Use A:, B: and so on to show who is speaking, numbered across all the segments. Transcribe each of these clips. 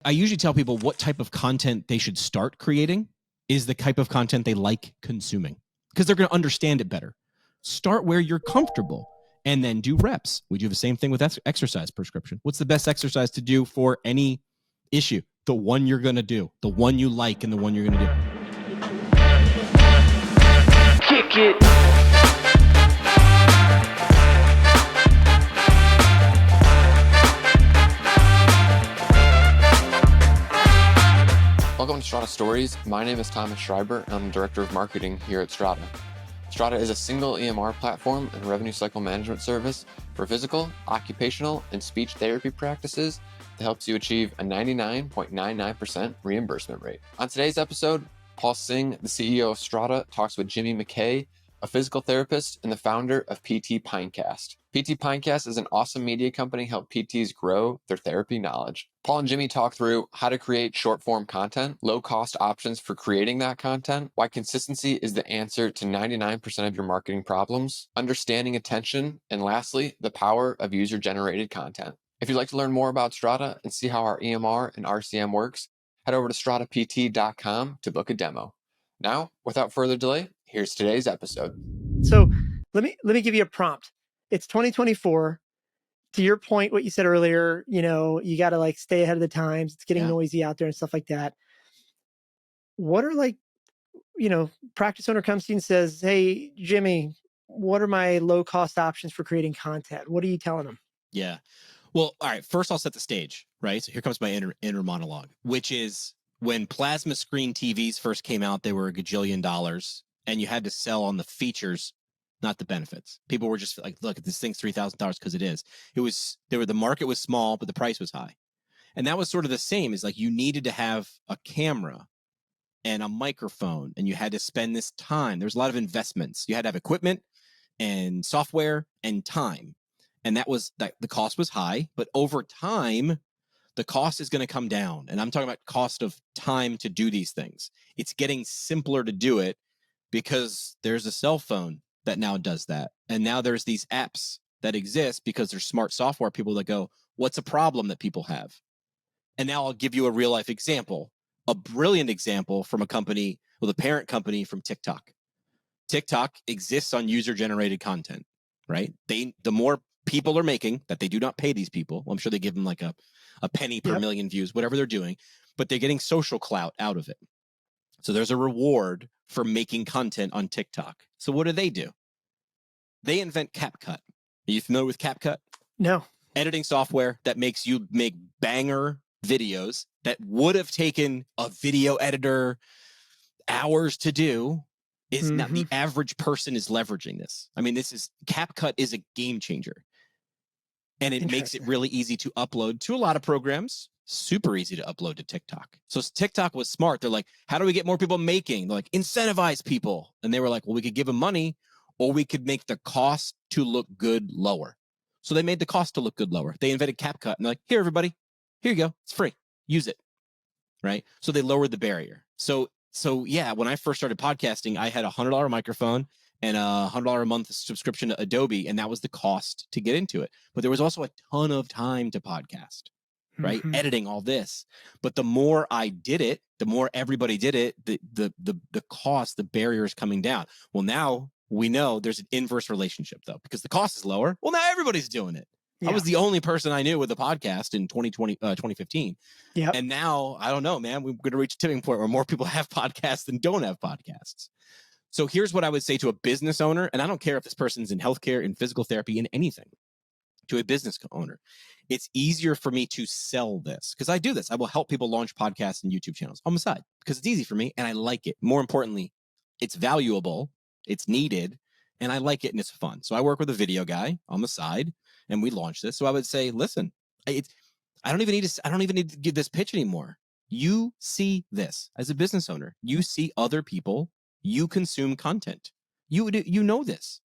A: I usually tell people what type of content they should start creating is the type of content they like consuming, because they're going to understand it better. Start where you're comfortable and then do reps. We do the same thing with exercise prescription. What's the best exercise to do for any issue? The one you're going to do, the one you like, and the one you're going to do.
B: Kick it. Welcome to Strata Stories. My name is Thomas Schreiber, and I'm the Director of Marketing here at Strata. Strata is a single EMR platform and revenue cycle management service for physical, occupational, and speech therapy practices that helps you achieve a 99.99% reimbursement rate. On today's episode, Paul Singh, the CEO of Strata, talks with Jimmy McKay, a physical therapist and the founder of PT Pintcast. PT Pintcast is an awesome media company help PTs grow their therapy knowledge. Paul and Jimmy talk through how to create short-form content, low-cost options for creating that content, why consistency is the answer to 99% of your marketing problems, understanding attention, and lastly, the power of user-generated content. If you'd like to learn more about Strata and see how our EMR and RCM works, head over to stratapt.com to book a demo. Now, without further delay, here's today's episode.
C: So let me give you a prompt. It's 2024. To your point, what you said earlier, you got to like stay ahead of the times. It's getting noisy out there and stuff like that. What are practice owner comes to you and says, "Hey, Jimmy, what are my low cost options for creating content?" What are you telling them?
A: Yeah. Well, all right. First, I'll set the stage, right? So here comes my inner monologue, which is when plasma screen TVs first came out, they were $1 gajillion, and you had to sell on the features, not the benefits. People were just like, look, this thing's $3,000 because it is. The market was small, but the price was high. And that was sort of the same as like you needed to have a camera and a microphone, and you had to spend this time. There's a lot of investments. You had to have equipment and software and time. And the cost was high, but over time, the cost is going to come down. And I'm talking about cost of time to do these things. It's getting simpler to do it because there's a cell phone that now does that. And now there's these apps that exist because there's smart software people that go, what's a problem that people have? And now I'll give you a real life example, a brilliant example from a company, the parent company from TikTok. TikTok exists on user-generated content, right? The more people are making that they do not pay these people. Well, I'm sure they give them like a penny per million views, whatever they're doing, but they're getting social clout out of it. So there's a reward for making content on TikTok. So what do? They invent CapCut. Are you familiar with CapCut?
C: No.
A: Editing software that makes you make banger videos that would have taken a video editor hours to do. Is not the average person is leveraging this. I mean, CapCut is a game changer. And it makes it really easy to upload to a lot of programs, super easy to upload to TikTok. So TikTok was smart. They're like, how do we get more people making? They're like, incentivize people. And they were like, well, we could give them money, or we could make the cost to look good lower. So they made the cost to look good lower. They invented CapCut, and they're like, here, everybody, here you go. It's free. Use it. Right? So they lowered the barrier. So yeah, when I first started podcasting, I had a $100 microphone and a $100 a month subscription to Adobe, and that was the cost to get into it. But there was also a ton of time to podcast, right? Editing all this. But the more I did it, the more everybody did it, the cost, the barrier is coming down. Well, now we know there's an inverse relationship though, because the cost is lower. Well, now everybody's doing it. Yeah. I was the only person I knew with a podcast in 2015. Yep. And now, I don't know, man, we're going to reach a tipping point where more people have podcasts than don't have podcasts. So here's what I would say to a business owner, and I don't care if this person's in healthcare, in physical therapy, in anything, to a business owner. It's easier for me to sell this because I do this. I will help people launch podcasts and YouTube channels on the side because it's easy for me and I like it. More importantly, it's valuable, it's needed, and I like it and it's fun. So I work with a video guy on the side and we launch this. So I would say, listen, I don't even need to give this pitch anymore. You see this as a business owner. You see other people. You consume content. You know this,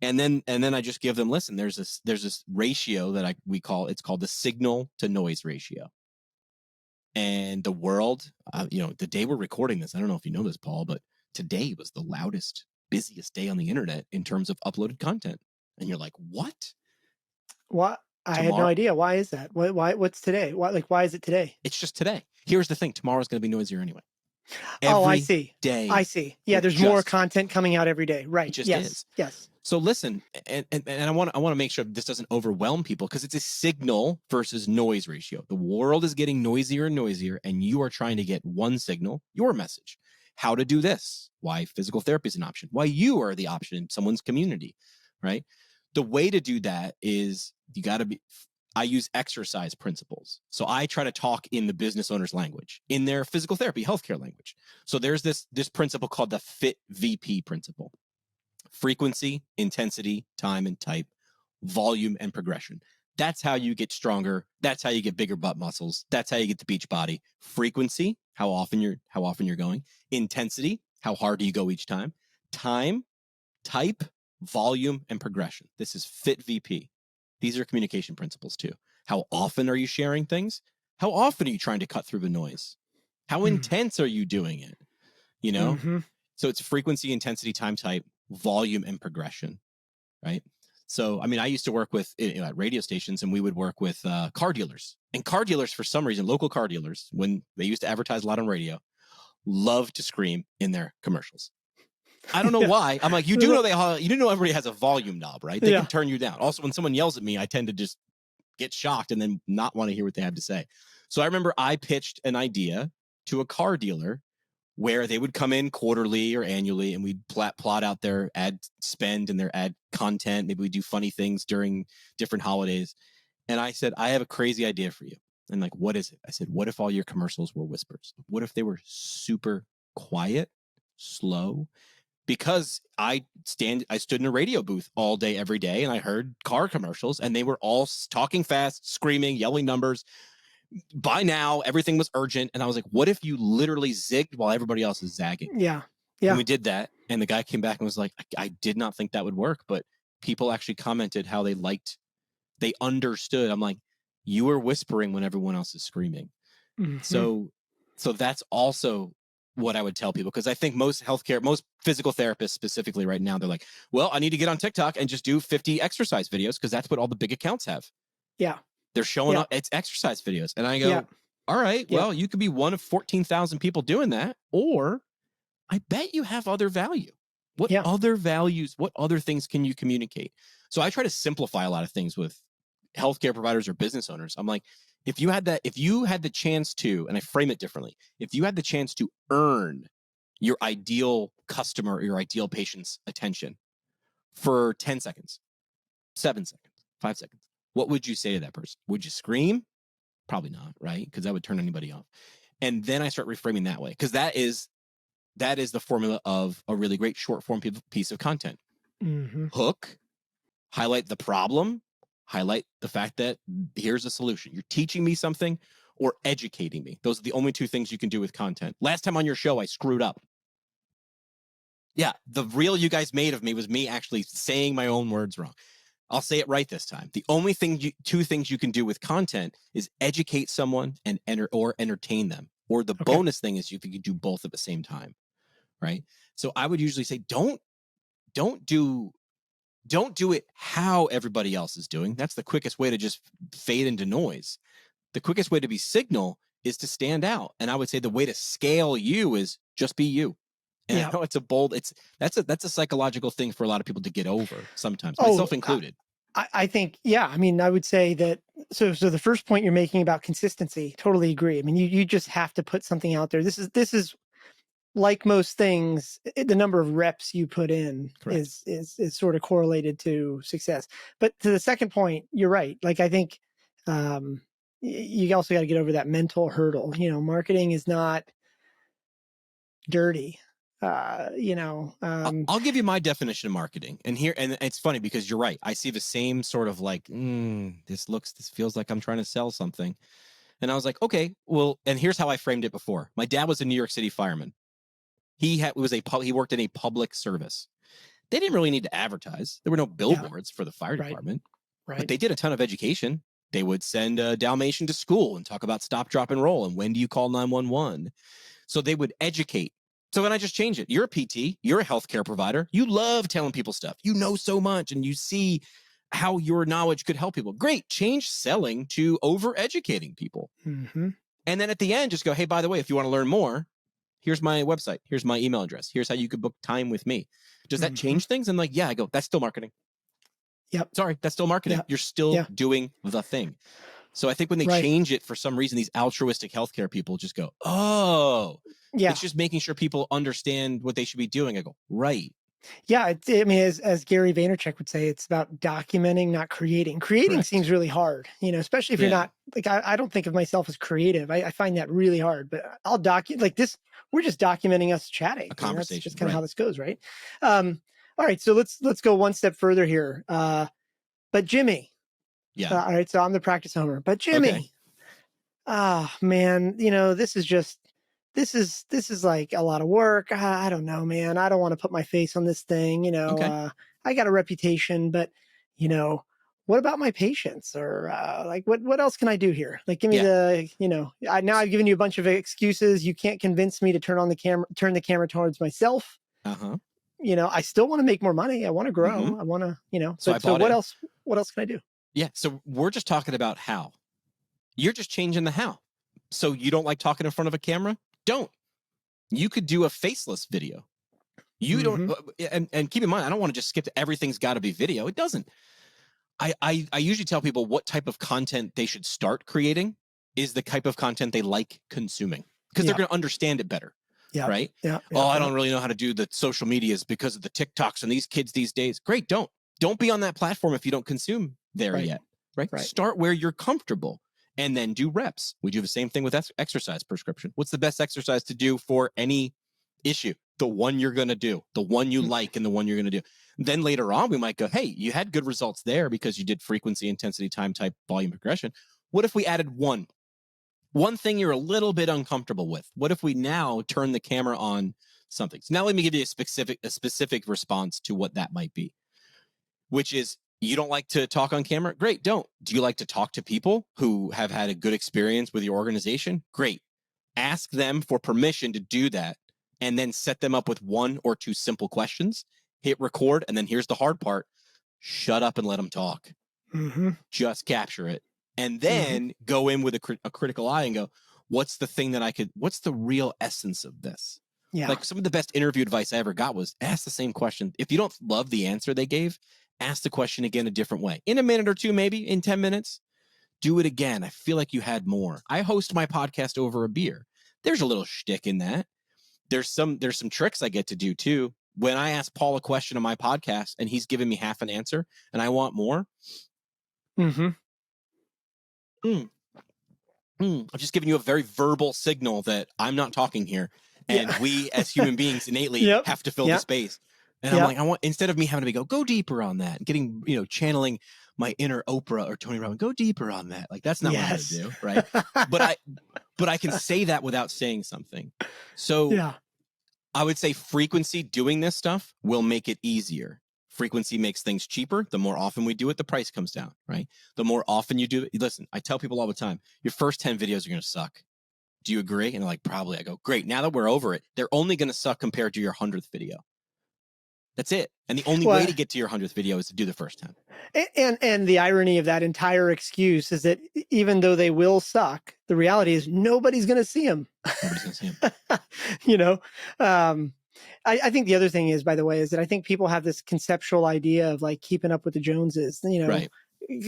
A: and then I just give them, listen. There's this ratio that we call the signal to noise ratio. And the world, the day we're recording this, I don't know if you know this, Paul, but today was the loudest, busiest day on the internet in terms of uploaded content. And you're like, what?
C: Well, I had no idea. Why is that? What's today? Why is it today?
A: It's just today. Here's the thing. Tomorrow's going to be noisier anyway.
C: I see.
A: Day.
C: I see. Yeah, there's more content coming out every day. Right.
A: It just
C: yes.
A: is.
C: Yes.
A: So listen, and I want to make sure this doesn't overwhelm people, because it's a signal versus noise ratio. The world is getting noisier and noisier, and you are trying to get one signal, your message. How to do this, why physical therapy is an option, why you are the option in someone's community, right? The way to do that is I use exercise principles. So I try to talk in the business owner's language, in their physical therapy, healthcare language. So there's this principle called the FIT VP principle: frequency, intensity, time and type, volume and progression. That's how you get stronger. That's how you get bigger butt muscles. That's how you get the beach body. Frequency, how often you're going. Intensity, how hard do you go each time. Time, type, volume, and progression. This is FIT VP. These are communication principles too. How often are you sharing things? How often are you trying to cut through the noise? How intense are you doing it? You know?
C: Mm-hmm.
A: So it's frequency, intensity, time, type, volume, and progression, right? So, I mean, I used to work with at radio stations, and we would work with car dealers. And car dealers, for some reason, local car dealers, when they used to advertise a lot on radio, love to scream in their commercials. I don't know why. I'm like, you do know everybody has a volume knob, right? They can turn you down. Also, when someone yells at me, I tend to just get shocked and then not want to hear what they have to say. So I remember I pitched an idea to a car dealer where they would come in quarterly or annually, and we'd plot out their ad spend and their ad content. Maybe we do funny things during different holidays. And I said, I have a crazy idea for you. And like, what is it? I said, what if all your commercials were whispers? What if they were super quiet, slow? Because I stood in a radio booth all day, every day, and I heard car commercials, and they were all talking fast, screaming, yelling numbers. By now, everything was urgent. And I was like, what if you literally zigged while everybody else is zagging?
C: Yeah. Yeah.
A: And we did that. And the guy came back and was like, I did not think that would work. But people actually commented how they understood. I'm like, you were whispering when everyone else is screaming. Mm-hmm. So that's also what I would tell people. Because I think most physical therapists specifically right now, they're like, well, I need to get on TikTok and just do 50 exercise videos, because that's what all the big accounts have.
C: Yeah.
A: They're showing up, it's exercise videos. And I go, all right, well, you could be one of 14,000 people doing that, or I bet you have other value. What other values, what other things can you communicate? So I try to simplify a lot of things with healthcare providers or business owners. I'm like, if you had the chance to, and I frame it differently, if you had the chance to earn your ideal customer or your ideal patient's attention for 10 seconds, 7 seconds, 5 seconds, what would you say to that person? Would you scream? Probably not, right? Because that would turn anybody off. And then I start reframing that way, because that is the formula of a really great short form piece of content. Mm-hmm. Hook, highlight the problem, highlight the fact that here's a solution. You're teaching me something or educating me. Those are the only two things you can do with content. Last time on your show, I screwed up. Yeah, the reel you guys made of me was me actually saying my own words wrong. I'll say it right this time. The only two things you can do with content is educate someone and entertain them. Or the bonus thing is if you can do both at the same time, right? So I would usually say, don't do it how everybody else is doing. That's the quickest way to just fade into noise. The quickest way to be signal is to stand out. And I would say the way to scale you is just be you. And I know it's that's a psychological thing for a lot of people to get over sometimes, myself included.
C: I think, I mean, I would say that, so the first point you're making about consistency, totally agree. I mean, you just have to put something out there. This is like most things, the number of reps you put in is sort of correlated to success. But to the second point, you're right. Like, I think you also got to get over that mental hurdle. Marketing is not dirty. I'll
A: give you my definition of marketing, and it's funny because you're right. I see the same sort of like, this feels like I'm trying to sell something. And I was like, okay, well, and here's how I framed it before. My dad was a New York City fireman. He worked in a public service. They didn't really need to advertise. There were no billboards for the fire department, but they did a ton of education. They would send a Dalmatian to school and talk about stop, drop, and roll, and when do you call 911. So they would educate. So then I just change it. You're a PT, you're a healthcare provider. You love telling people stuff. You know so much, and you see how your knowledge could help people. Great. Change selling to over-educating people.
C: Mm-hmm.
A: And then at the end, just go, hey, by the way, if you want to learn more, here's my website. Here's my email address. Here's how you could book time with me. Does that change things? And like, yeah, I go, that's still marketing.
C: Yep.
A: Sorry, that's still marketing.
C: Yep.
A: You're still doing the thing. So I think when they change it for some reason, these altruistic healthcare people just go, oh, it's just making sure people understand what they should be doing. I go, right.
C: Yeah, I mean, as Gary Vaynerchuk would say, it's about documenting, not creating. Creating seems really hard, especially if you're not, like, I don't think of myself as creative. I find that really hard, but I'll document, like this, we're just documenting us chatting.
A: A conversation.
C: That's just kind of how this goes, right? All right, so let's go one step further here. But Jimmy.
A: Yeah.
C: All right, so I'm the practice homer. But Jimmy, man, this is like a lot of work. I don't know, man. I don't want to put my face on this thing. I got a reputation, but what about my patients? Or like, what else can I do here? Like, give me now I've given you a bunch of excuses. You can't convince me to turn the camera towards myself. I still want to make more money. I want to grow. I want to, so what else can I do?
A: Yeah. So we're just talking about how. You're just changing the how. So you don't like talking in front of a camera? Don't. You could do a faceless video. You don't, and keep in mind, I don't want to just skip to everything's got to be video. It doesn't. I usually tell people what type of content they should start creating is the type of content they like consuming, because they're going to understand it better.
C: Yeah.
A: Right.
C: Yeah.
A: I don't really know how to do the social medias because of the TikToks and these kids these days. Great. Don't be on that platform if you don't consume there yet. Right. Start where you're comfortable and then do reps. We do the same thing with exercise prescription. What's the best exercise to do for any issue? The one you're going to do, the one you like, and the one you're going to do. Then later on, we might go, hey, you had good results there because you did frequency, intensity, time, type, volume, progression. What if we added one thing you're a little bit uncomfortable with? What if we now turn the camera on something? So now let me give you a specific response to what that might be, which is, you don't like to talk on camera? Great, don't. Do you like to talk to people who have had a good experience with your organization? Great. Ask them for permission to do that, and then set them up with 1 or 2 simple questions. Hit record, and then here's the hard part. Shut up and let them talk. Just capture it. And then go in with a critical eye and go, what's the real essence of this?
C: Yeah.
A: Like, some of the best interview advice I ever got was ask the same question. If you don't love the answer they gave, ask the question again a different way. In a minute or two, maybe in 10 minutes, do it again. I feel like you had more. I host my podcast over a beer. There's a little shtick in that. There's some tricks I get to do too. When I ask Paul a question on my podcast and he's giving me half an answer and I want more. I'm just giving you a very verbal signal that I'm not talking here. And we as human beings innately have to fill the space. And I'm like, instead of me having to go deeper on that, getting, channeling my inner Oprah or Tony Robbins, go deeper on that. Like, that's not what I do. Right. but I can say that without saying something. So I would say frequency doing this stuff will make it easier. Frequency makes things cheaper. The more often we do it, the price comes down, right? The more often you do it. Listen, I tell people all the time, your first 10 videos are going to suck. Do you agree? And they're like, probably. I go, great. Now that we're over it, they're only going to suck compared to your 100th video. That's it. And the only way to get to your 100th video is to do the first 10.
C: And the irony of that entire excuse is that even though they will suck, the reality is nobody's going to see them.
A: Nobody's going to see them.
C: I think the other thing is, by the way, is that I think people have this conceptual idea of like keeping up with the Joneses,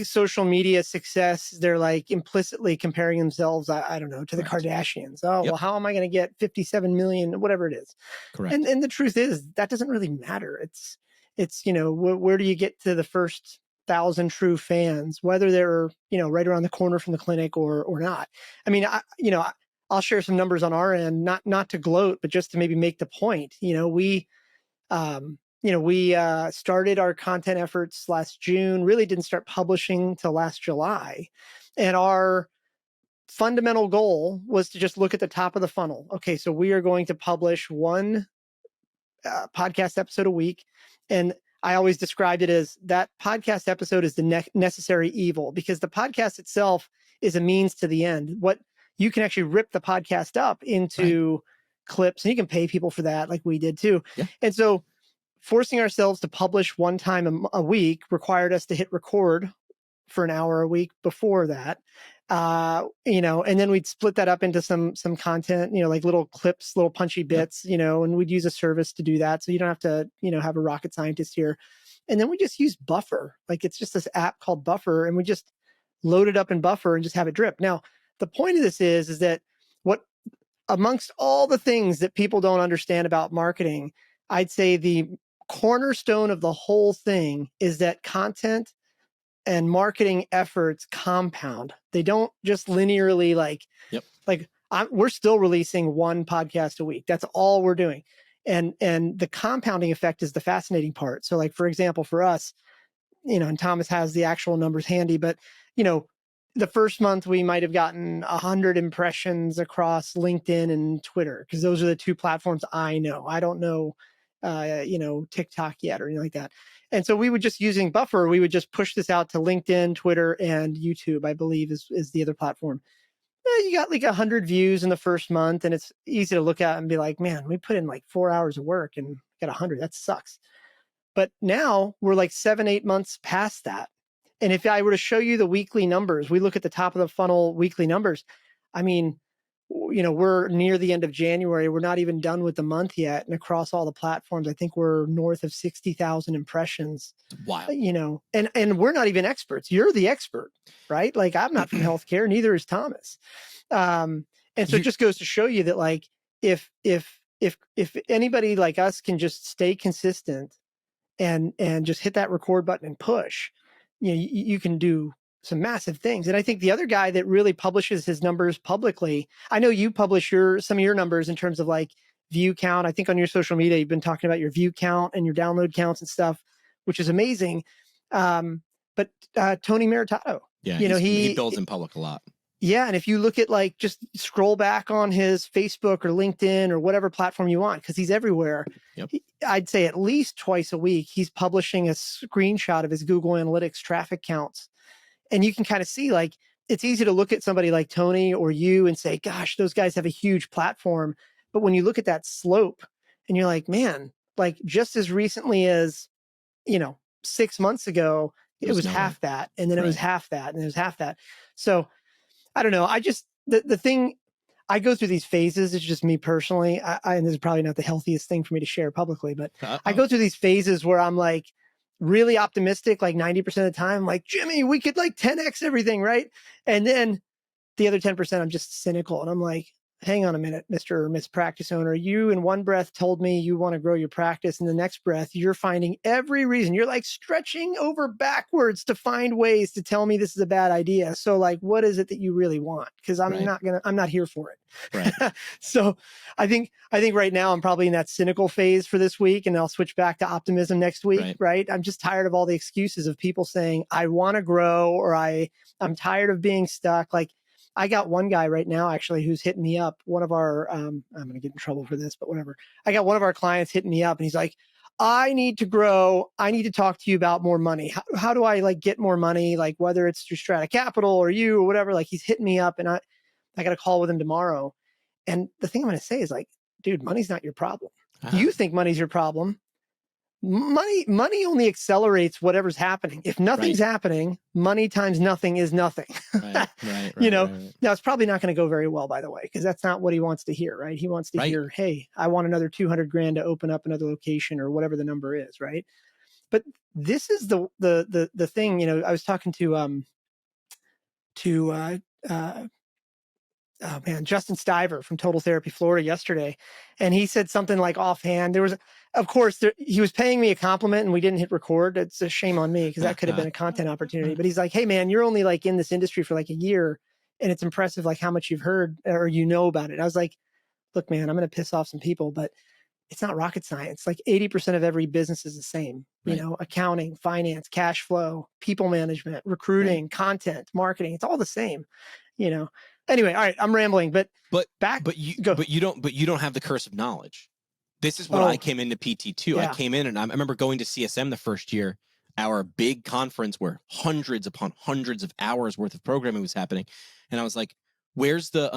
C: social media success. They're like implicitly comparing themselves, I don't know, to the Kardashians. Well, how am I going to get 57 million, whatever it is?
A: Correct.
C: And the truth is that doesn't really matter. It's, where do you get to the first 1,000 true fans, whether they're, right around the corner from the clinic or not? I mean, I'll share some numbers on our end, not to gloat, but just to maybe make the point. We started our content efforts last June, really didn't start publishing till last July. And our fundamental goal was to just look at the top of the funnel. Okay, so we are going to publish one podcast episode a week. And I always described it as that podcast episode is the necessary evil, because the podcast itself is a means to the end. What you can actually rip the podcast up into clips, and you can pay people for that like we did too. Yeah. And so forcing ourselves to publish one time a week required us to hit record for an hour a week before that. And then we'd split that up into some content, like little clips, little punchy bits, and we'd use a service to do that. So you don't have to, have a rocket scientist here. And then we just use Buffer. Like it's just this app called Buffer, and we just load it up in Buffer and just have it drip. Now, the point of this is that what amongst all the things that people don't understand about marketing, I'd say the cornerstone of the whole thing is that content and marketing efforts compound. They don't just linearly we're still releasing one podcast a week. That's all we're doing. And the compounding effect is the fascinating part. So like, for example, for us, and Thomas has the actual numbers handy, but the first month we might have gotten 100 impressions across LinkedIn and Twitter, because those are the two platforms I know. I don't know, TikTok yet or anything like that. And so we would just using Buffer, we would just push this out to LinkedIn, Twitter, and YouTube, I believe is the other platform. You got like 100 views in the first month, and it's easy to look at and be like, man, we put in like 4 hours of work and got 100. That sucks. But now we're like 7-8 months past that. And if I were to show you the weekly numbers, we look at the top of the funnel weekly numbers. I mean, we're near the end of January. We're not even done with the month yet. And across all the platforms, I think we're north of 60,000 impressions.
A: Wow.
C: And we're not even experts. You're the expert, right? Like I'm not from healthcare, neither is Thomas. And so it just goes to show you that like, if anybody like us can just stay consistent and just hit that record button and push, you can do some massive things. And I think the other guy that really publishes his numbers publicly, I know you publish some of your numbers in terms of like view count. I think on your social media, you've been talking about your view count and your download counts and stuff, which is amazing. But Tony Maritato,
A: he builds in public a lot.
C: Yeah. And if you look at like, just scroll back on his Facebook or LinkedIn or whatever platform you want, because he's everywhere.
A: Yep.
C: I'd say at least twice a week, he's publishing a screenshot of his Google Analytics traffic counts. And you can kind of see like, it's easy to look at somebody like Tony or you and say, gosh, those guys have a huge platform. But when you look at that slope and you're like, man, like just as recently as, 6 months ago, it was half that. And then it was half that. And it was half that. So I don't know. I just, the thing, I go through these phases. It's just me personally. And this is probably not the healthiest thing for me to share publicly, but I go through these phases where I'm like really optimistic, like 90% of the time, like Jimmy, we could like 10X everything. Right. And then the other 10%, I'm just cynical. And I'm like, hang on a minute, Mr. or Miss Practice Owner. You in one breath told me you want to grow your practice. In the next breath, you're finding every reason. You're like stretching over backwards to find ways to tell me this is a bad idea. So like, what is it that you really want? Because I'm not here for it.
A: Right.
C: So I think right now I'm probably in that cynical phase for this week, and I'll switch back to optimism next week. Right. I'm just tired of all the excuses of people saying, I want to grow, or I'm tired of being stuck. Like, I got one guy right now, actually, who's hitting me up. One of our, I'm going to get in trouble for this, but whatever. I got one of our clients hitting me up, and he's like, I need to grow. I need to talk to you about more money. How do I like get more money? Like whether it's through Strata Capital or you or whatever, like he's hitting me up, and I got a call with him tomorrow. And the thing I'm going to say is like, dude, money's not your problem. You think money's your problem. Money only accelerates whatever's happening. If nothing's happening, money times nothing is nothing. Now it's probably not going to go very well, by the way, because that's not what he wants to hear, right? He wants to hear, hey, I want another 200 grand to open up another location or whatever the number is, right? But this is the thing. I was talking to Justin Stiver from Total Therapy Florida yesterday. And he said something like offhand, he was paying me a compliment and we didn't hit record. It's a shame on me because that could have been a content opportunity. But he's like, hey man, you're only like in this industry for like a year, and it's impressive like how much you've heard or about it. And I was like, look, man, I'm going to piss off some people, but it's not rocket science. Like 80% of every business is the same, accounting, finance, cash flow, people management, recruiting, content, marketing. It's all the same, Anyway, all right, I'm rambling, but you
A: don't have the curse of knowledge. This is what I came into PT too. Yeah. I came in and I remember going to CSM the first year, our big conference where hundreds upon hundreds of hours worth of programming was happening. And I was like, where's the,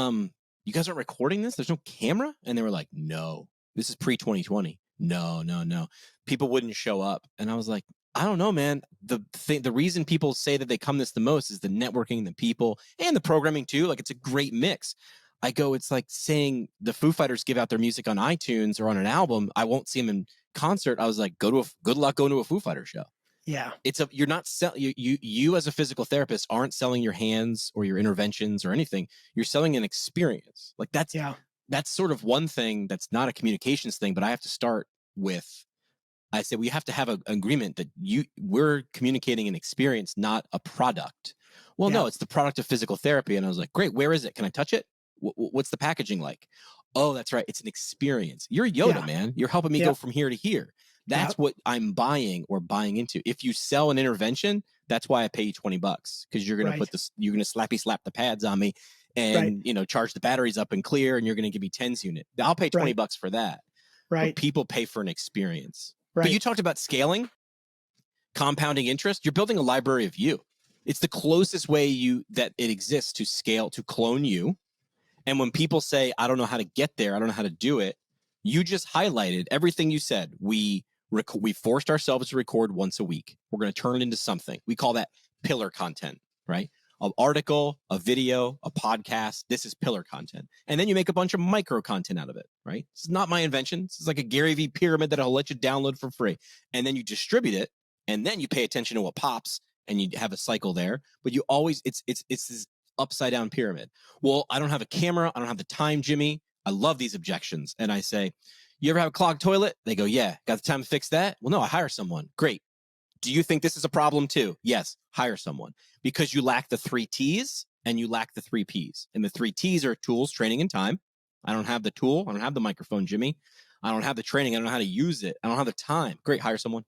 A: you guys aren't recording this? There's no camera? And they were like, no, this is pre-2020. No. People wouldn't show up. And I was like, I don't know, man. The reason people say that they come this the most is the networking, the people, and the programming too. Like, it's a great mix. I go, it's like saying the Foo Fighters give out their music on iTunes or on an album. I won't see them in concert. I was like, good luck going to a Foo Fighter show.
C: Yeah.
A: You're not you as a physical therapist aren't selling your hands or your interventions or anything. You're selling an experience. Like, that's sort of one thing that's not a communications thing, but I have to start with, I said, we have to have an agreement that we're communicating an experience, not a product. Well, no, it's the product of physical therapy. And I was like, great, where is it? Can I touch it? What's the packaging like? Oh, that's right. It's an experience. You're Yoda, man. You're helping me go from here to here. That's what I'm buying or buying into. If you sell an intervention, that's why I pay you $20, because you're going to you're going to slap the pads on me and, charge the batteries up and clear, and you're going to give me TENS unit. I'll pay $20 for that. Right. But people pay for an experience. Right. But you talked about scaling, compounding interest. You're building a library of you. It's the closest way that it exists to scale, to clone you. And when people say, I don't know how to get there, I don't know how to do it, you just highlighted everything you said. We forced ourselves to record once a week. We're going to turn it into something. We call that pillar content, right? An article, a video, a podcast. This is pillar content. And then you make a bunch of micro content out of it, right? This is not my invention. This is like a Gary Vee pyramid that I'll let you download for free. And then you distribute it, and then you pay attention to what pops, and you have a cycle there. But you always, it's this upside down pyramid. Well, I don't have a camera. I don't have the time, Jimmy. I love these objections. And I say, you ever have a clogged toilet? They go, yeah. Got the time to fix that? Well, no, I hire someone. Great. Do you think this is a problem too? Yes. Hire someone. Because you lack the 3 T's and you lack the 3 P's. And the 3 T's are tools, training, and time. I don't have the tool. I don't have the microphone, Jimmy. I don't have the training. I don't know how to use it. I don't have the time. Great. Hire someone.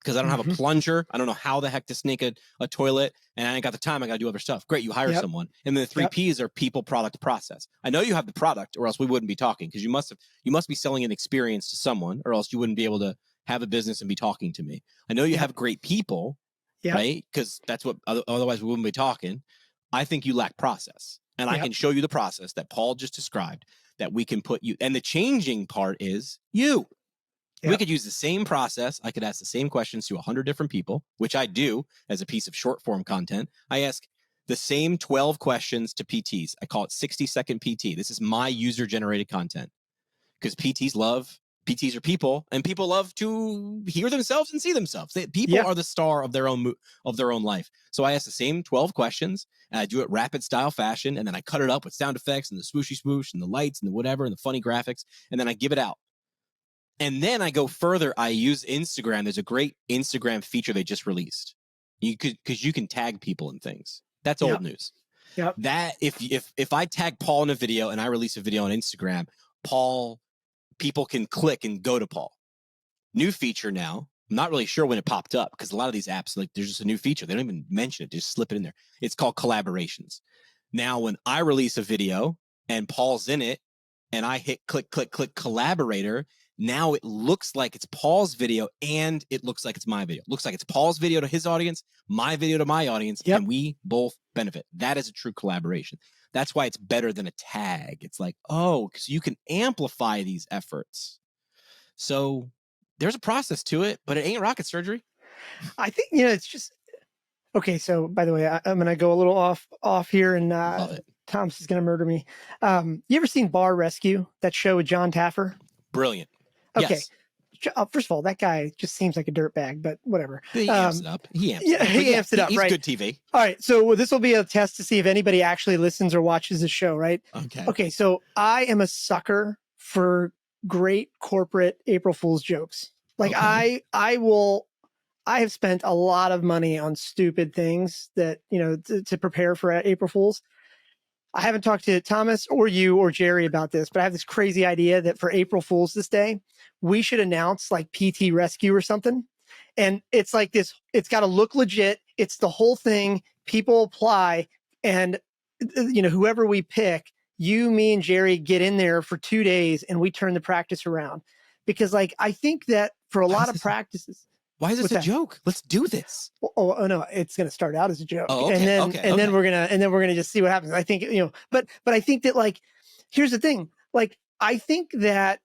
A: Because I don't have a plunger. I don't know how the heck to snake a toilet, and I ain't got the time. I got to do other stuff. Great, you hire someone. And then the 3 P's are people, product, process. I know you have the product, or else we wouldn't be talking, because you must be selling an experience to someone, or else you wouldn't be able to have a business and be talking to me. I know you have great people, right? Because that's what, otherwise we wouldn't be talking. I think you lack process. And I can show you the process that Paul just described, that we can put you, and the changing part is you. We could use the same process. I could ask the same questions to 100 different people, which I do as a piece of short form content. I ask the same 12 questions to PTs. I call it 60-second PT. This is my user generated content, because PTs are people, and people love to hear themselves and see themselves. People are the star of their own life. So I ask the same 12 questions, and I do it rapid style fashion, and then I cut it up with sound effects and the swooshy swoosh and the lights and the whatever and the funny graphics, and then I give it out. And then I go further. I use Instagram. There's a great Instagram feature they just released. Because you can tag people and things. That's old news. Yep. That if I tag Paul in a video and I release a video on Instagram, people can click and go to Paul. New feature now. I'm not really sure when it popped up, because a lot of these apps, like, there's just a new feature. They don't even mention it. They just slip it in there. It's called collaborations. Now, when I release a video and Paul's in it, and I hit click collaborator, now it looks like it's Paul's video, and it looks like it's my video. It looks like it's Paul's video to his audience, my video to my audience, and we both benefit. That is a true collaboration. That's why it's better than a tag. It's like, because you can amplify these efforts. So there's a process to it, but it ain't rocket surgery.
C: I think, it's just, okay. So by the way, I'm going to go a little off here, and Tom's is going to murder me. You ever seen Bar Rescue, that show with John Taffer?
A: Brilliant.
C: Okay.
A: Yes.
C: First of all, that guy just seems like a dirtbag, but whatever.
A: He amps it up. He amps it up. He's
C: right?
A: Good TV.
C: All right. So this will be a test to see if anybody actually listens or watches the show, right? Okay. So I am a sucker for great corporate April Fool's jokes. Like, I have spent a lot of money on stupid things that, to prepare for April Fool's. I haven't talked to Thomas or you or Jerry about this, but I have this crazy idea that for April Fool's this day, we should announce like PT Rescue or something. And it's like this, it's got to look legit. It's the whole thing. People apply, and, whoever we pick, you, me, and Jerry get in there for 2 days, and we turn the practice around. Because, like, I think that for a lot of practices.
A: Why is this a joke? Let's do this.
C: Oh no, it's going to start out as a joke.
A: Oh, okay,
C: and then we're going to just see what happens. I think, but I think that, like, here's the thing. Like, I think that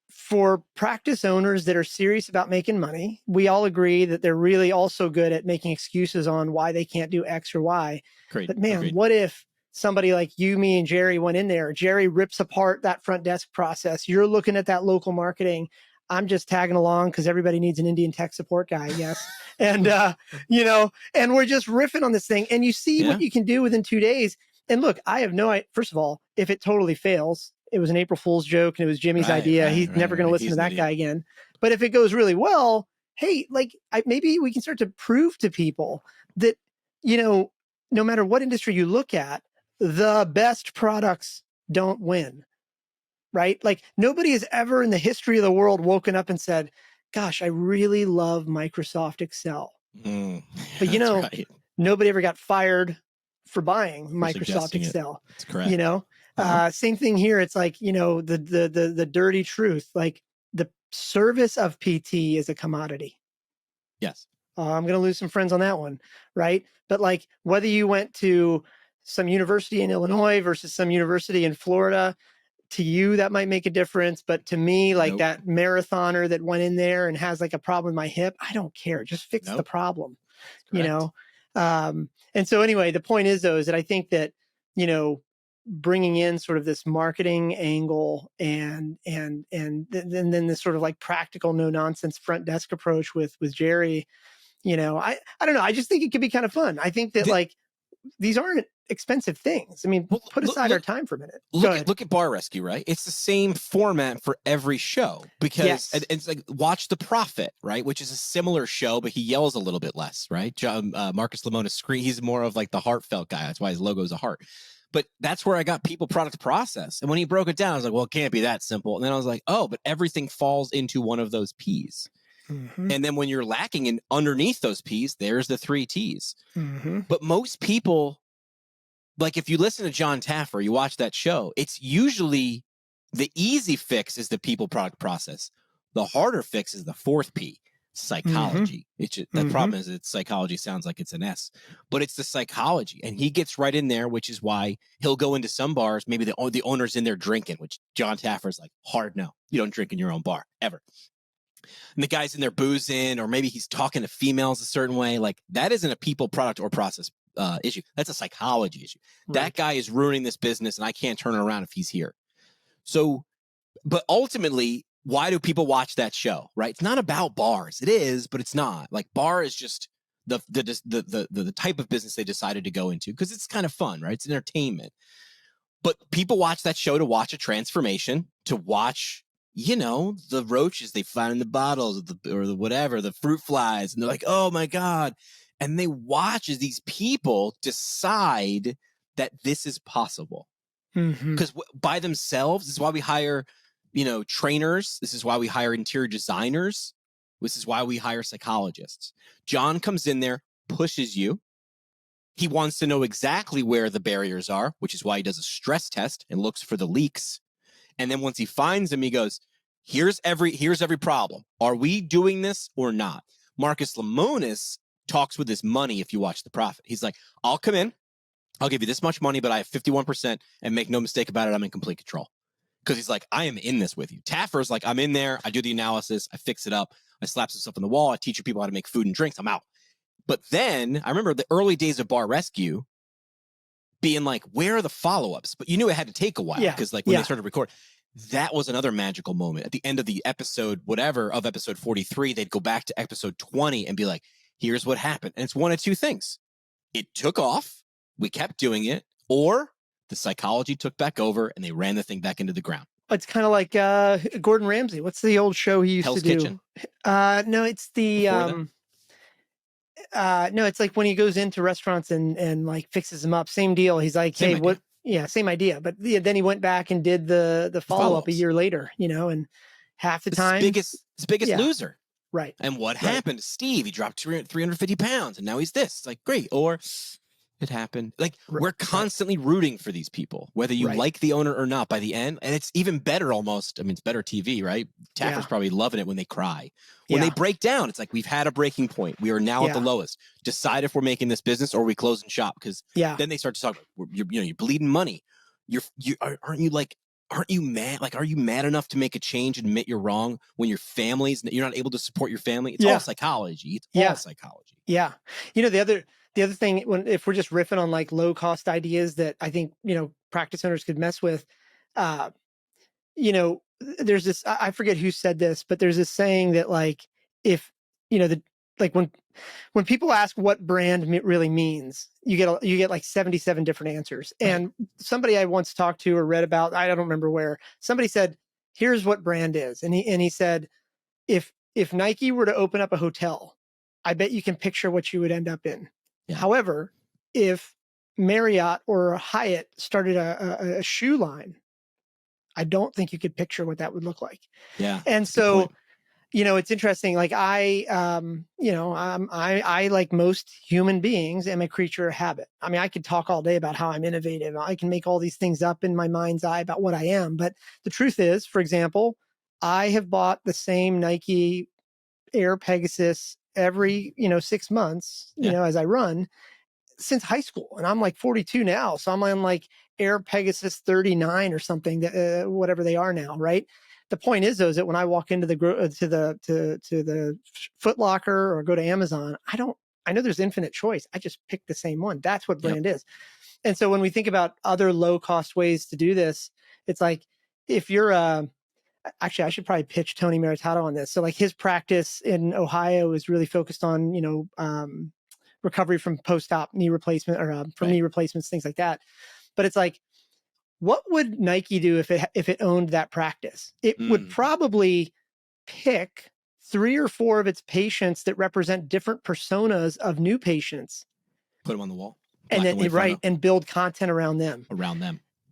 C: for practice owners that are serious about making money, we all agree that they're really also good at making excuses on why they can't do X or Y.
A: Great.
C: But man,
A: Agreed.
C: what if somebody like you, me, and Jerry went in there? Jerry rips apart that front desk process. You're looking at that local marketing. I'm just tagging along because everybody needs an Indian tech support guy, I guess. And, and we're just riffing on this thing. And you see what you can do within 2 days. And look, I have no idea. First of all, if it totally fails, it was an April Fool's joke and it was Jimmy's idea. He's never going to listen to that guy again. But if it goes really well, hey, maybe we can start to prove to people that, no matter what industry you look at, the best products don't win, right? Like nobody has ever in the history of the world woken up and said, gosh, I really love Microsoft Excel. But nobody ever got fired for buying Microsoft Excel.
A: That's correct.
C: Same thing here. It's like, the dirty truth, like the service of PT is a commodity.
A: Yes.
C: I'm going to lose some friends on that one. Right. But like whether you went to some university in Illinois versus some university in Florida, to you, that might make a difference. But to me, like that marathoner that went in there and has like a problem with my hip, I don't care. Just fix the problem, and so anyway, the point is though, is that I think that, bringing in sort of this marketing angle and then this sort of like practical, no nonsense front desk approach with Jerry, I don't know. I just think it could be kind of fun. I think that like these aren't expensive things. I mean, put aside our time for a minute.
A: Look at Bar Rescue, right? It's the same format for every show because it's like Watch the Prophet, right? Which is a similar show, but he yells a little bit less, right? Marcus Lemonis he's more of like the heartfelt guy. That's why his logo is a heart. But that's where I got people, product, process. And when he broke it down, I was like, well, it can't be that simple. And then I was like, oh, but everything falls into one of those P's. Mm-hmm. And then when you're lacking in underneath those P's, there's the 3 T's. Mm-hmm. But most people, like if you listen to John Taffer, you watch that show, it's usually the easy fix is the people, product, process. The harder fix is the 4th P, psychology. Mm-hmm. The problem is that psychology sounds like it's an S, but it's the psychology. And he gets right in there, which is why he'll go into some bars. Maybe the owner's in there drinking, which John Taffer's like, hard no. You don't drink in your own bar, ever. And the guy's in there boozing, or maybe he's talking to females a certain way. Like that isn't a people, product, or process issue. That's a psychology issue. Right. That guy is ruining this business and I can't turn it around if he's here. So, but ultimately, why do people watch that show, right? It's not about bars. It is, but it's not. Like bar is just the type of business they decided to go into because it's kind of fun, right? It's entertainment. But people watch that show to watch a transformation, to watch, the roaches they find in the bottles or the whatever, the fruit flies. And they're like, oh my God. And they watch as these people decide that this is possible. Because by themselves, this is why we hire, trainers. This is why we hire interior designers. This is why we hire psychologists. John comes in there, pushes you. He wants to know exactly where the barriers are, which is why he does a stress test and looks for the leaks. And then once he finds them, he goes, here's every problem. Are we doing this or not? Marcus Lemonis talks with his money. If you watch The Prophet, he's like, I'll come in, I'll give you this much money, but I have 51% and make no mistake about it, I'm in complete control. Because he's like, I am in this with you. Taffer's like, I'm in there, I do the analysis, I fix it up, I slap some stuff on the wall, I teach people how to make food and drinks, I'm out. But then I remember the early days of Bar Rescue being like, where are the follow-ups? But you knew it had to take a while because when they started recording, that was another magical moment. At the end of the episode, of episode 43, they'd go back to episode 20 and be like, here's what happened. And it's one of two things. It took off, we kept doing it, or the psychology took back over and they ran the thing back into the ground.
C: It's kind of like Gordon Ramsay. What's the old show he used
A: Hell's
C: to do?
A: Kitchen?
C: No, it's the no, it's like when he goes into restaurants and like fixes them up. Same deal. He's like, hey, what? Yeah, same idea. But then he went back and did the follow up a year later, and half the time,
A: his biggest loser.
C: Right.
A: And what happened to Steve? He dropped 350 pounds and now he's this. It's like, great. Or it happened. Like we're constantly rooting for these people, whether you like the owner or not by the end. And it's even better almost. I mean, it's better TV, right? Taffer's probably loving it when they cry. When they break down, it's like, we've had a breaking point. We are now at the lowest. Decide if we're making this business or we close and shop. Because then they start to talk, you're bleeding money. Aren't you like aren't you mad? Like, are you mad enough to make a change and admit you're wrong when your family's, you're not able to support your family? It's all psychology. It's all psychology.
C: Yeah. You know, the other thing, if we're just riffing on like low cost ideas that I think, you know, practice owners could mess with, you know, there's this, I forget who said this, but there's this saying that like, if, you know, like when people ask what brand really means, you get like 77 different answers. Right. And somebody I once talked to or read about, I don't remember where, somebody said, here's what brand is. And he said, if Nike were to open up a hotel, I bet you can picture what you would end up in. Yeah. However, if Marriott or Hyatt started a shoe line, I don't think you could picture what that would look like.
A: Yeah.
C: And so, you know, it's interesting. Like I like most human beings am a creature of habit. I mean, I could talk all day about how I'm innovative. I can make all these things up in my mind's eye about what I am. But the truth is, for example, I have bought the same Nike Air Pegasus every, 6 months, you know, as I run since high school. And I'm like 42 now. So I'm on like Air Pegasus 39 or something, whatever they are now. Right. The point is, though, is that when I walk into the Foot Locker or go to Amazon, I know there's infinite choice. I just pick the same one. That's what brand is. And so when we think about other low cost ways to do this, it's like, if you're actually, I should probably pitch Tony Maritato on this. So like his practice in Ohio is really focused on, recovery from post-op knee replacement or from knee replacements, things like that. But it's like, what would Nike do if it owned that practice? It would probably pick 3 or 4 of its patients that represent different personas of new patients.
A: Put them on the wall.
C: And then, and build content around them.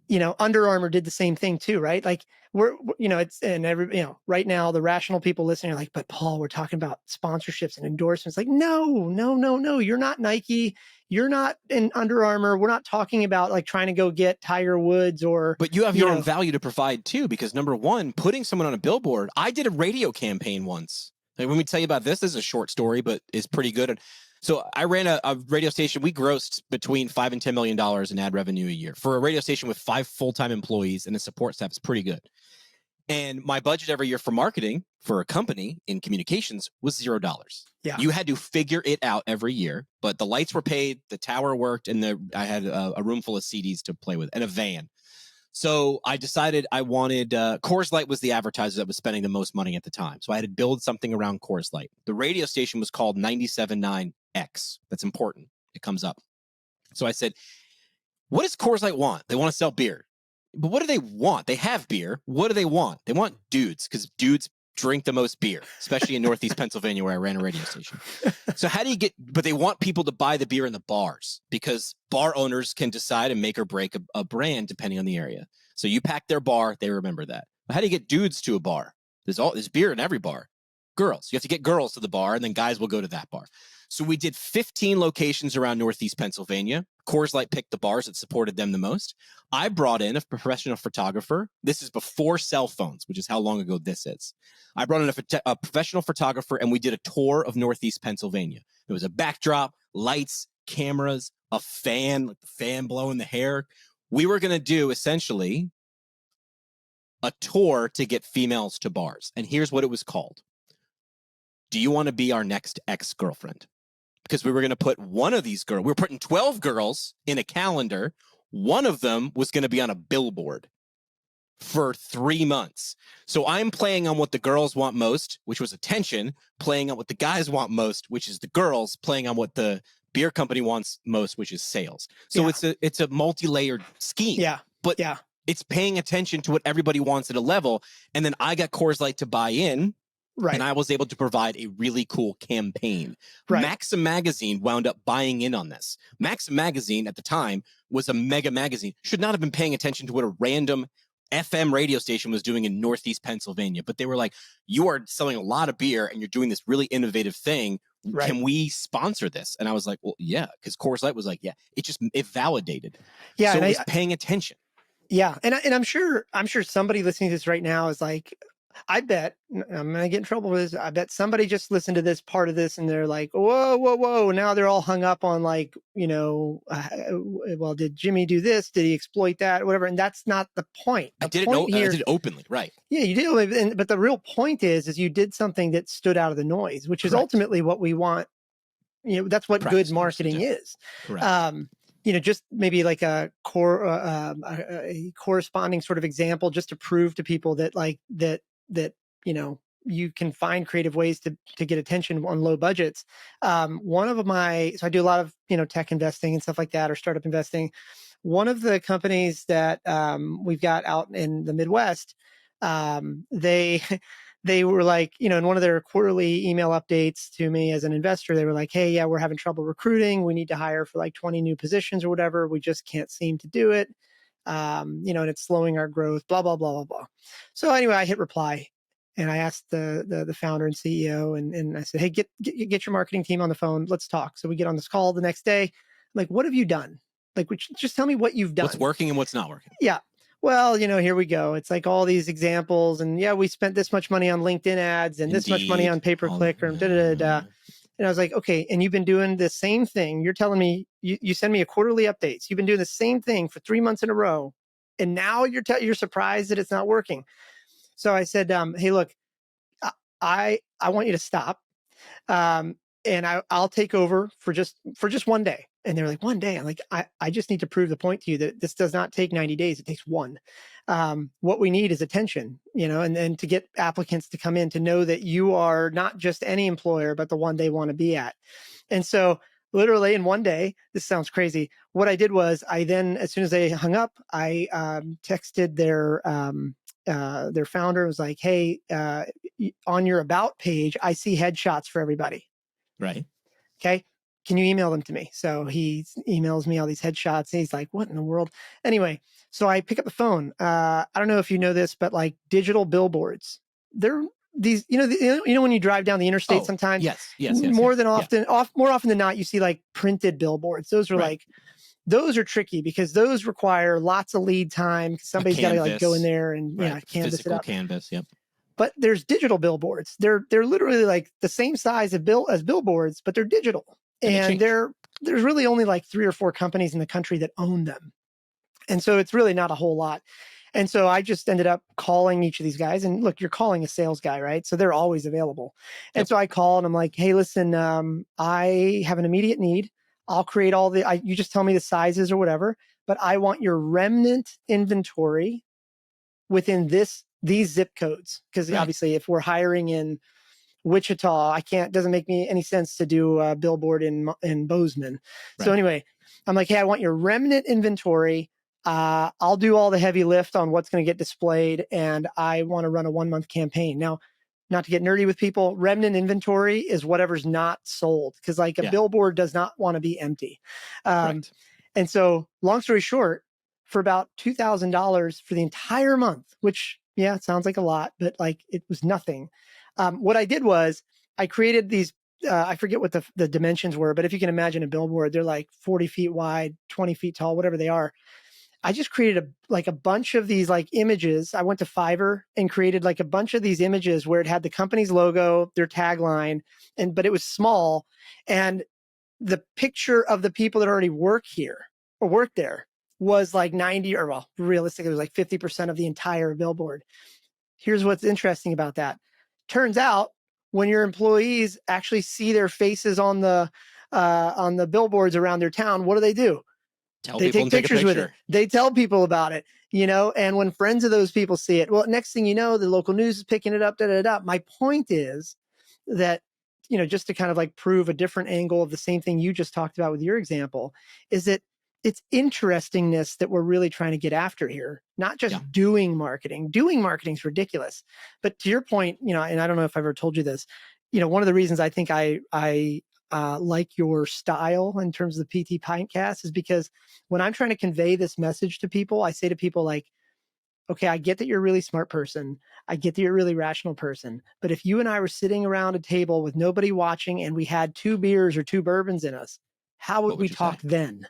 C: You know, Under Armour did the same thing too, right? Like right now the rational people listening are like, but Paul, we're talking about sponsorships and endorsements. Like, no, you're not Nike. You're not in Under Armour. We're not talking about like trying to go get Tiger Woods
A: but you have your own value to provide too, because number one, putting someone on a billboard, I did a radio campaign once. Like, when we tell you about this is a short story, but it's pretty good. So I ran a radio station. We grossed between $5 and $10 million in ad revenue a year for a radio station with 5 full-time employees and a support staff. Is pretty good. And my budget every year for marketing for a company in communications was $0. Yeah, you had to figure it out every year. But the lights were paid, the tower worked, and I had a room full of CDs to play with and a van. So I decided I wanted Coors Light was the advertiser that was spending the most money at the time. So I had to build something around Coors Light. The radio station was called 97.9 X. That's important. It comes up. So I said, what does Coors Light want? They want to sell beer. But what do they want? They have beer. What do they want? They want dudes, because dudes drink the most beer, especially in Northeast Pennsylvania where I ran a radio station. So how do you but they want people to buy the beer in the bars, because bar owners can decide and make or break a brand depending on the area. So you pack their bar, they remember that. But how do you get dudes to a bar? There's beer in every bar. Girls. You have to get girls to the bar, and then guys will go to that bar. So we did 15 locations around Northeast Pennsylvania. Coors Light picked the bars that supported them the most. I brought in a professional photographer. This is before cell phones, which is how long ago this is. I brought in a professional photographer, and we did a tour of Northeast Pennsylvania. There was a backdrop, lights, cameras, a fan, like the fan blowing the hair. We were going to do essentially a tour to get females to bars. And here's what it was called. Do you want to be our next ex-girlfriend? Because we were going to put one of these girls, we were putting 12 girls in a calendar. One of them was going to be on a billboard for 3 months. So I'm playing on what the girls want most, which was attention, playing on what the guys want most, which is the girls, playing on what the beer company wants most, which is sales. So it's a multi-layered scheme. Yeah. But it's paying attention to what everybody wants at a level. And then I got Coors Light to buy in. Right. And I was able to provide a really cool campaign. Right. Maxim Magazine wound up buying in on this. Maxim Magazine at the time was a mega magazine. Should not have been paying attention to what a random FM radio station was doing in Northeast Pennsylvania. But they were like, you are selling a lot of beer and you're doing this really innovative thing. Right. Can we sponsor this? And I was like, well, yeah. Because Coors Light was like, yeah. It validated. Yeah. So it was paying attention.
C: Yeah. And I'm sure somebody listening to this right now is like, I bet I'm going to get in trouble with this. I bet somebody just listened to this part of this and they're like, whoa, whoa, whoa. Now they're all hung up on like, well, did Jimmy do this? Did he exploit that? Whatever. And that's not the point. The point here,
A: I did it openly, right?
C: Yeah, you do. But the real point is you did something that stood out of the noise, which is ultimately what we want. That's what good marketing is.
A: Correct.
C: Just maybe like a corresponding sort of example, just to prove to people that you can find creative ways to get attention on low budgets. So I do a lot of tech investing and stuff like that, or startup investing. One of the companies that we've got out in the Midwest, they they were like, in one of their quarterly email updates to me as an investor, they were like, hey, yeah, we're having trouble recruiting. We need to hire for like 20 new positions or whatever. We just can't seem to do it. And it's slowing our growth, blah, blah, blah, blah, blah. So anyway, I hit reply and I asked the founder and CEO and I said, hey, get your marketing team on the phone. Let's talk. So we get on this call the next day. I'm like, what have you done? Like, just tell me what you've done.
A: What's working and what's not working.
C: Yeah. Well, here we go. It's like all these examples, and yeah, we spent this much money on LinkedIn ads and this much money on pay-per-click or da-da-da-da. And I was like, okay, and you've been doing the same thing. You're telling me you send me a quarterly updates. You've been doing the same thing for 3 months in a row, and now you're surprised that it's not working. So I said, hey, look, I want you to stop, and I'll take over for just one day. And they're like, 1 day. I'm like, I just need to prove the point to you that this does not take 90 days. It takes one. What we need is attention, and to get applicants to come in to know that you are not just any employer, but the one they want to be at. And so literally in 1 day, this sounds crazy. What I did was as soon as they hung up, I texted their founder. Was like, hey, on your about page, I see headshots for everybody.
A: Right.
C: Okay. Can you email them to me? So he emails me all these headshots. And he's like, what in the world? Anyway, so I pick up the phone. I don't know if you know this, but like digital billboards, they're these, when you drive down the interstate sometimes, more often than not, you see like printed billboards. Those are those are tricky because those require lots of lead time. Somebody's got to like go in there and canvas it up.
A: Canvas. Yep.
C: But there's digital billboards. They're literally like the same size as billboards, but they're digital. And there's really only like 3 or 4 companies in the country that own them. And so it's really not a whole lot. And so I just ended up calling each of these guys. And look, you're calling a sales guy, right? So they're always available. Yep. And so I call and I'm like, hey, listen, I have an immediate need. I'll create you just tell me the sizes or whatever, but I want your remnant inventory within these zip codes. Because obviously if we're hiring in Wichita, doesn't make any sense to do a billboard in Bozeman. Right. So anyway, I'm like, hey, I want your remnant inventory. I'll do all the heavy lift on what's going to get displayed, and I want to run a 1-month campaign. Now, not to get nerdy with people, remnant inventory is whatever's not sold, because like a billboard does not want to be empty. And so, long story short, for about $2,000 for the entire month, which it sounds like a lot, but like it was nothing. What I did was I created these, I forget what the dimensions were, but if you can imagine a billboard, they're like 40 feet wide, 20 feet tall, whatever they are. I just created a bunch of these like images. I went to Fiverr and created like a bunch of these images where it had the company's logo, their tagline, but it was small. And the picture of the people that already work here or work there was like 90, or well, realistically, it was like 50% of the entire billboard. Here's what's interesting about that. Turns out when your employees actually see their faces on the billboards around their town, what do? They take pictures with it. They tell people about it, and when friends of those people see it, well, next thing you know, the local news is picking it up, My point is that, just to kind of like prove a different angle of the same thing you just talked about with your example, is that it's interestingness that we're really trying to get after here, not just doing marketing. Doing marketing is ridiculous. But to your point, and I don't know if I've ever told you this, one of the reasons I think I like your style in terms of the PT Pintcast is because when I'm trying to convey this message to people, I say to people like, okay, I get that you're a really smart person. I get that you're a really rational person. But if you and I were sitting around a table with nobody watching and we had 2 beers or 2 bourbons in us, how would we talk then?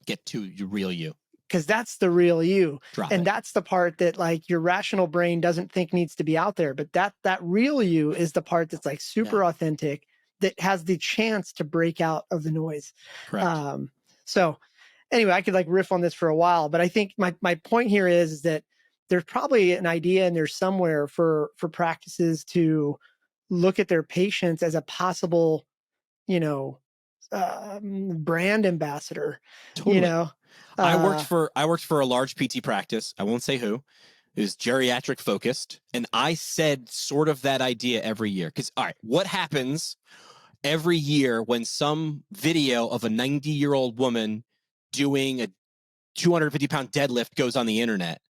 A: Get to you, real you.
C: because that's the real you.
A: Drop
C: And
A: it.
C: that's the part that like your rational brain doesn't think needs to be out there. But that real you is the part that's like super authentic, that has the chance to break out of the noise.
A: Correct.
C: So anyway, I could like riff on this for a while, but I think my point here is that there's probably an idea in there somewhere for practices to look at their patients as a possible, you know, brand ambassador.
A: Totally.
C: You know,
A: I worked for a large PT practice. I won't say who. It was geriatric focused, and I said sort of that idea every year. Because all right, what happens every year when some video of a 90-year-old woman doing a 250-pound deadlift goes on the internet?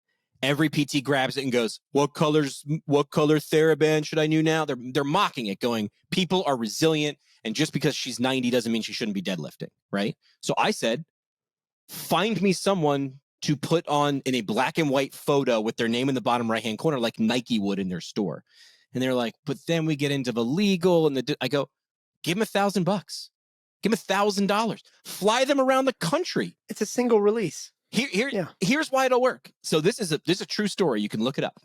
A: Every PT grabs it and goes, what color TheraBand should I do now? They're mocking it, going, people are resilient, and just because she's 90 doesn't mean she shouldn't be deadlifting, right? So I said, find me someone to put on in a black and white photo with their name in the bottom right-hand corner, like Nike would in their store. And they're like, but then we get into the legal and I go, give them $1,000. Give them $1,000. Fly them around the country.
C: it's a single release.
A: Here's why it'll work. So this is a true story. You can look it up.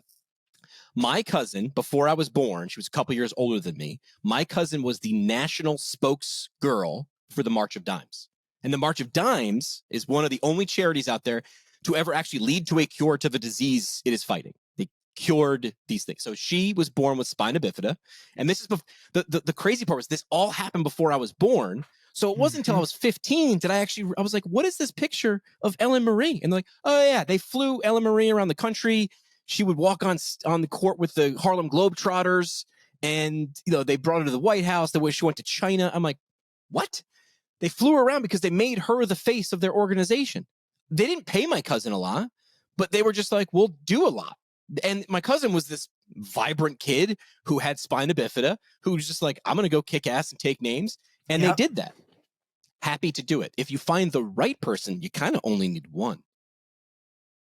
A: My cousin, before I was born, she was a couple years older than me. My cousin was the national spokesgirl for the March of Dimes. And the March of Dimes is one of the only charities out there to ever actually lead to a cure to the disease it is fighting. They cured these things. So she was born with spina bifida. And this is the crazy part was this all happened before I was born. So it wasn't until I was 15 that I was like, what is this picture of Ellen Marie? And they're like, oh yeah, they flew Ellen Marie around the country. She would walk on the court with the Harlem Globetrotters, and they brought her to the White House. The way she went to China. I'm like, what? They flew her around because they made her the face of their organization. They didn't pay my cousin a lot, but they were just like, we'll do a lot. And my cousin was this vibrant kid who had spina bifida, who was just like, I'm going to go kick ass and take names. And they did that. Happy to do it. If you find the right person, you kind of only need one.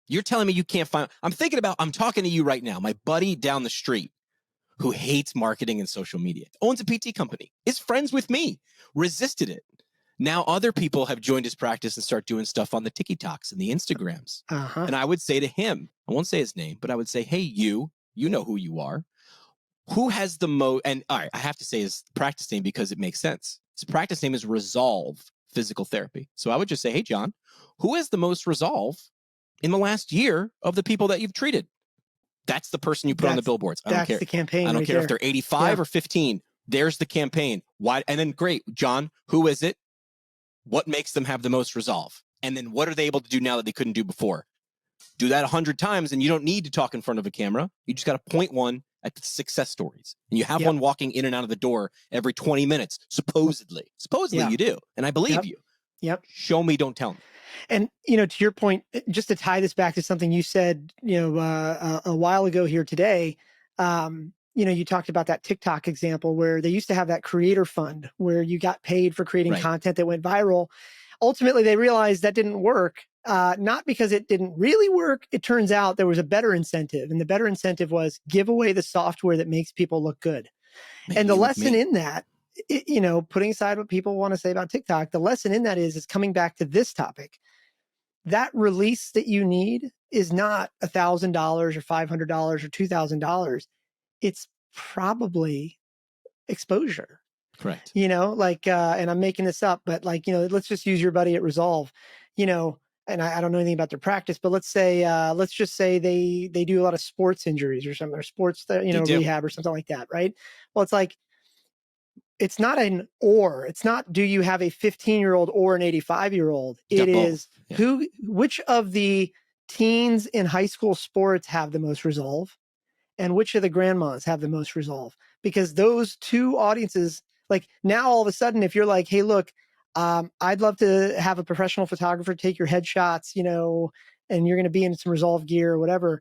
A: You're telling me you can't find... I'm talking to you right now, my buddy down the street who hates marketing and social media, owns a PT company, is friends with me, resisted it. Now other people have joined his practice and start doing stuff on the TikToks and the Instagrams. And I would say to him, I won't say his name, but I would say, hey, you know who you are. Who has the most... And all right, I have to say his practice name because it makes sense. His practice name is Resolve Physical Therapy. So I would just say, hey, John, who has the most resolve in the last year of the people that you've treated? That's the person you put on the billboards. I don't care.
C: That's the campaign.
A: I don't care if they're 85 or 15. There's the campaign. Why? And then great, John, who is it? What makes them have the most resolve? And then what are they able to do now that they couldn't do before? Do that 100 times, and you don't need to talk in front of a camera. You just got to point one at the success stories. And you have one walking in and out of the door every 20 minutes, supposedly. Supposedly you do. And I believe you. Show me, don't tell me.
C: And, to your point, just to tie this back to something you said, a while ago here today, you talked about that TikTok example where they used to have that creator fund where you got paid for creating content that went viral. Ultimately, they realized that didn't work. Not because it didn't really work. It turns out there was a better incentive, and the better incentive was give away the software that makes people look good. And the lesson in that, putting aside what people want to say about TikTok, the lesson in that is coming back to this topic. That release that you need is not $1,000 or $500 or $2,000. It's probably exposure.
A: Correct.
C: And I'm making this up, but let's just use your buddy at Resolve, and I don't know anything about their practice, but let's just say they do a lot of sports injuries or something, or sports, rehab or something like that. Right. Well, it's like, it's not it's not, do you have a 15-year-old or an 85-year-old? It is which of the teens in high school sports have the most resolve, and which of the grandmas have the most resolve? Because those two audiences, like now all of a sudden, if you're like, hey, look, I'd love to have a professional photographer take your headshots, and you're going to be in some resolve gear or whatever.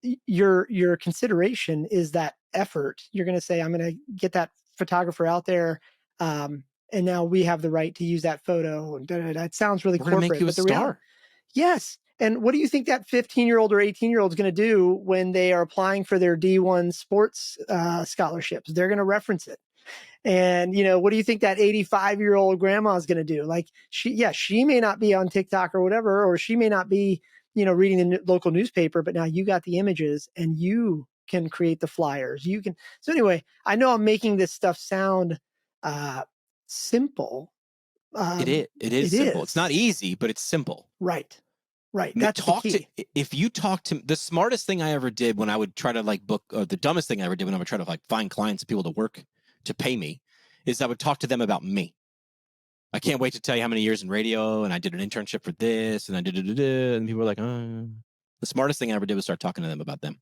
C: Your consideration is that effort. You're going to say, I'm going to get that photographer out there. And now we have the right to use that photo. And that sounds really corporate.
A: Make you a star.
C: Yes. And what do you think that 15-year-old or 18-year-old is going to do when they are applying for their D1 sports scholarships? They're going to reference it. And, what do you think that 85-year-old grandma is going to do? Like she may not be on TikTok or whatever, or she may not be, reading the local newspaper, but now you got the images and you can create the flyers. So anyway, I know I'm making this stuff sound simple.
A: It is simple. It's not easy, but it's simple.
C: Right. That's the key.
A: If you talk to the smartest thing I ever did when I would try to book, or the dumbest thing I ever did when I would try to find clients and people to work to pay me, is I would talk to them about me. I can't wait to tell you how many years in radio, and I did an internship for this, and I did it, and people were like, oh. The smartest thing I ever did was start talking to them about them.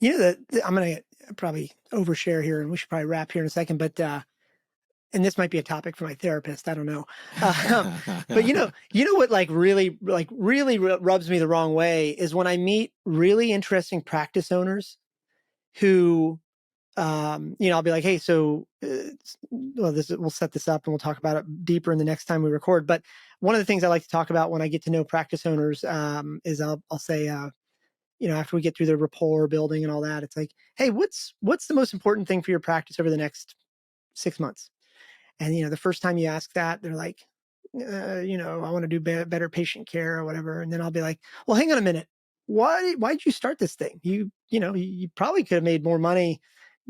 C: I'm going to probably overshare here, and we should probably wrap here in a second, but and this might be a topic for my therapist. I don't know. But what really rubs me the wrong way is when I meet really interesting practice owners who, I'll be like, hey, so we'll set this up and we'll talk about it deeper in the next time we record. But one of the things I like to talk about when I get to know practice owners is I'll say, after we get through the rapport building and all that, it's like, hey, what's the most important thing for your practice over the next 6 months? And, the first time you ask that, they're like, I want to do better patient care or whatever. And then I'll be like, well, hang on a minute. Why'd you start this thing? You probably could have made more money,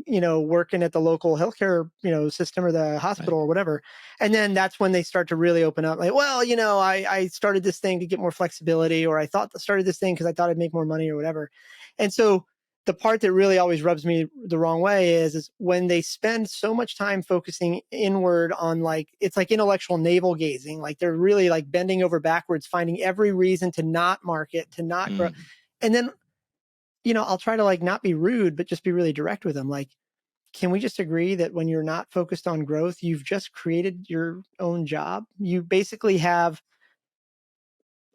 C: working at the local healthcare, system or the hospital or whatever. And then that's when they start to really open up like, well, I started this thing to get more flexibility, or I started this thing because I thought I'd make more money or whatever. And so the part that really always rubs me the wrong way is when they spend so much time focusing inward on it's like intellectual navel gazing. Like they're really bending over backwards, finding every reason to not market, to not grow. And then, I'll try to not be rude, but just be really direct with them. Like, can we just agree that when you're not focused on growth, you've just created your own job? You basically have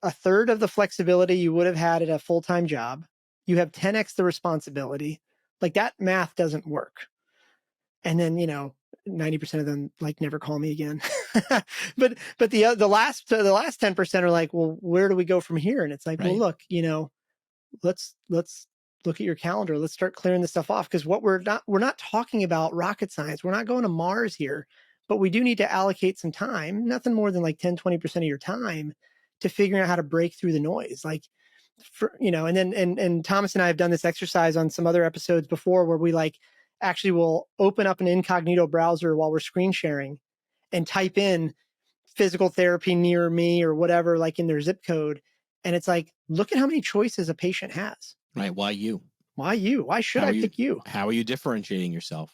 C: a third of the flexibility you would have had at a full-time job. You have 10x the responsibility. That math doesn't work. And then, 90% of them never call me again. but the last 10% are like, well, where do we go from here? And it's like, well, look, let's look at your calendar. Let's start clearing this stuff off. Because we're not talking about rocket science. We're not going to Mars here, but we do need to allocate some time, nothing more than 10, 20% of your time, to figuring out how to break through the noise. And then Thomas and I have done this exercise on some other episodes before where we actually will open up an incognito browser while we're screen sharing and type in physical therapy near me or whatever, in their zip code. And it's like, look at how many choices a patient has.
A: Right. Why you?
C: Why should I pick you?
A: How are you differentiating yourself?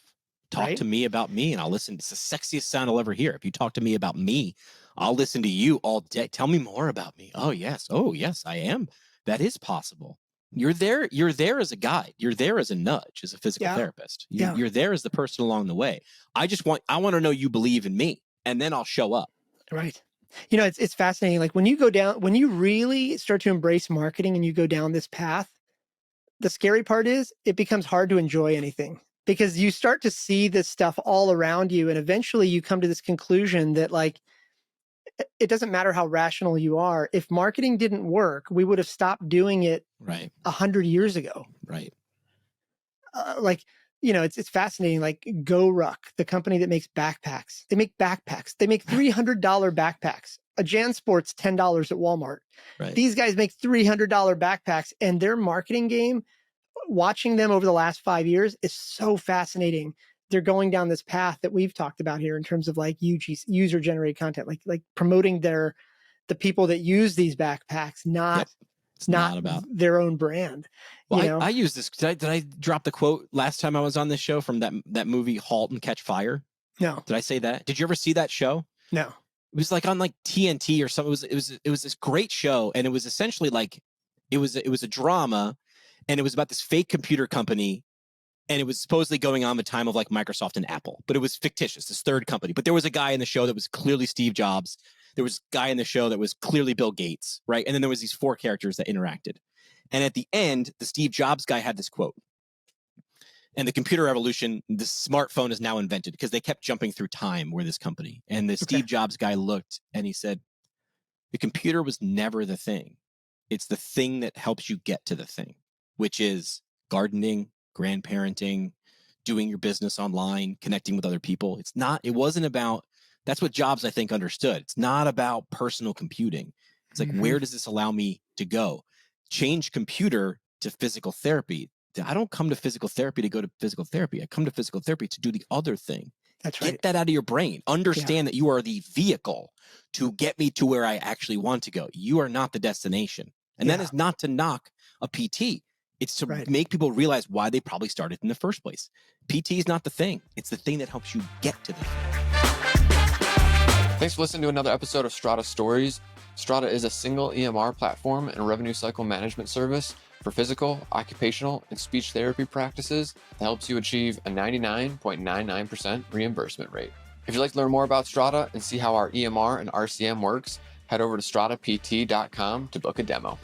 A: Talk to me about me and I'll listen. It's the sexiest sound I'll ever hear. If you talk to me about me, I'll listen to you all day. Tell me more about me. Oh, yes, I am. That is possible. You're there as a guide. You're there as a nudge, as a physical therapist. You're there as the person along the way. I want to know you believe in me, and then I'll show up.
C: Right. It's fascinating. When you really start to embrace marketing and you go down this path, the scary part is it becomes hard to enjoy anything because you start to see this stuff all around you. And eventually you come to this conclusion that it doesn't matter how rational you are. If marketing didn't work, we would have stopped doing it 100 years ago.
A: Right.
C: It's fascinating. GoRuck, the company that makes backpacks, they make $300 backpacks. A JanSport's $10 at Walmart.
A: Right.
C: These guys make $300 backpacks, and their marketing game, watching them over the last 5 years, is so fascinating. They're going down this path that we've talked about here in terms of user generated content, like promoting the people that use these backpacks, not about their own brand.
A: Well, I use this. Did I drop the quote last time I was on this show from that movie Halt and Catch Fire?
C: No.
A: Did I say that? Did you ever see that show?
C: No.
A: It was on TNT or something. It was this great show, and it was essentially it was a drama, and it was about this fake computer company, and it was supposedly going on the time of Microsoft and Apple, but it was fictitious, this third company. But there was a guy in the show that was clearly Steve Jobs. There was a guy in the show that was clearly Bill Gates, right? And then there was these four characters that interacted. And at the end, the Steve Jobs guy had this quote. And the computer revolution, the smartphone is now invented because they kept jumping through time where this company. And the Steve Jobs guy looked and he said, the computer was never the thing. It's the thing that helps you get to the thing, which is gardening, grandparenting, doing your business online, connecting with other people. It wasn't about, that's what Jobs, I think, understood. It's not about personal computing. It's like, where does this allow me to go? Change computer to physical therapy. I don't come to physical therapy to go to physical therapy. I come to physical therapy to do the other thing.
C: That's right.
A: Get that out of your brain. Understand that you are the vehicle to get me to where I actually want to go. You are not the destination. And that is not to knock a PT. It's to make people realize why they probably started in the first place. PT is not the thing. It's the thing that helps you get to the thing.
B: Thanks for listening to another episode of Strata Stories. Strata is a single EMR platform and revenue cycle management service for physical, occupational, and speech therapy practices that helps you achieve a 99.99% reimbursement rate. If you'd like to learn more about Strata and see how our EMR and RCM works, head over to stratapt.com to book a demo.